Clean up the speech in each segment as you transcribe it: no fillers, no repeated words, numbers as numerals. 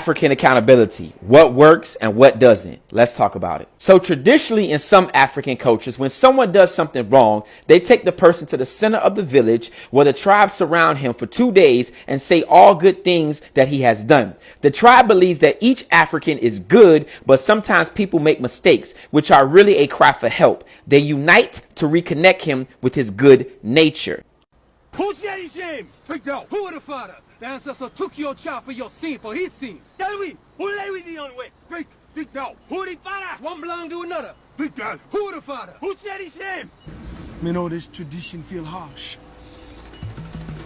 African accountability. What works and what doesn't? Let's talk about it. So traditionally in some African cultures, when someone does something wrong, they take the person to the center of the village where the tribe surround him for 2 days and say all good things that he has done. The tribe believes that each African is good, but sometimes people make mistakes, which are really a cry for help. They unite to reconnect him with his good nature. Who's any shame? Who would have fought her? The ancestor took your child for your sin, for his sin. Tell me, who lay with the on way? Big now. Who the father? One belong to another. Big dog. Who the father? Who said his shame? Me know this tradition feel harsh,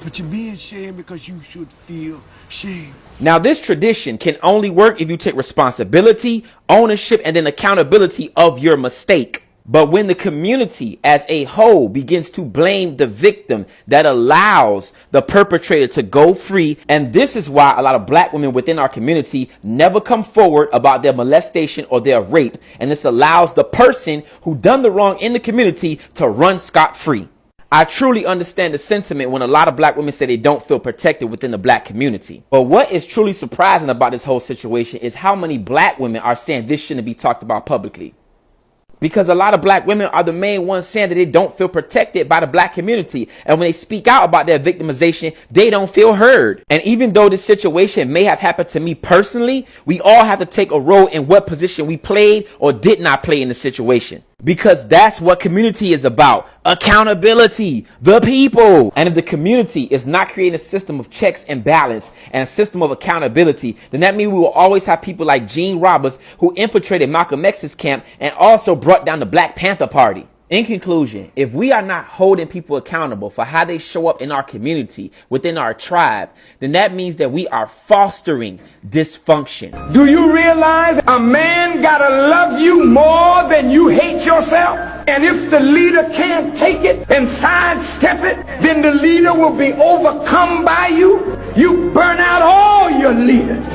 but you're being shamed because you should feel shame. Now, this tradition can only work if you take responsibility, ownership, and then accountability of your mistake. But when the community as a whole begins to blame the victim, that allows the perpetrator to go free. And this is why a lot of black women within our community never come forward about their molestation or their rape. And this allows the person who done the wrong in the community to run scot-free. I truly understand the sentiment when a lot of black women say they don't feel protected within the black community. But what is truly surprising about this whole situation is how many black women are saying this shouldn't be talked about publicly. Because a lot of black women are the main ones saying that they don't feel protected by the black community. And when they speak out about their victimization, they don't feel heard. And even though this situation may have happened to me personally, we all have to take a role in what position we played or did not play in the situation. Because that's what community is about. Accountability. The people. And if the community is not creating a system of checks and balance and a system of accountability, then that means we will always have people like Gene Roberts who infiltrated Malcolm X's camp and also brought down the Black Panther Party. In conclusion, if we are not holding people accountable for how they show up in our community, within our tribe, then that means that we are fostering dysfunction. Do you realize a man gotta love you more than you hate yourself? And if the leader can't take it and sidestep it, then the leader will be overcome by you. You burn out all your leaders.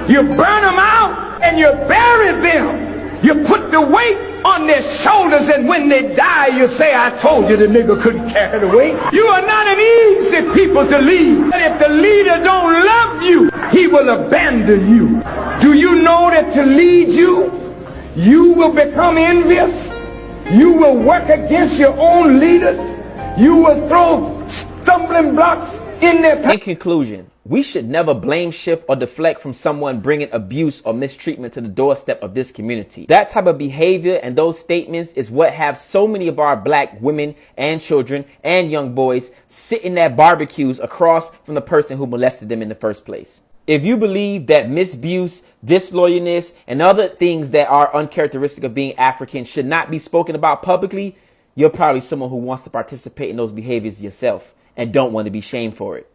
You burn them out and you bury them. You put the weight on their shoulders, and when they die, you say, I told you the nigga couldn't carry the weight. You are not an easy people to lead. But if the leader don't love you, he will abandon you. Do you know that to lead you, you will become envious? You will work against your own leaders? You will throw stumbling blocks in their path? In conclusion, we should never blame, shift, or deflect from someone bringing abuse or mistreatment to the doorstep of this community. That type of behavior and those statements is what have so many of our black women and children and young boys sitting at barbecues across from the person who molested them in the first place. If you believe that misabuse, disloyalness, and other things that are uncharacteristic of being African should not be spoken about publicly, you're probably someone who wants to participate in those behaviors yourself and don't want to be shamed for it.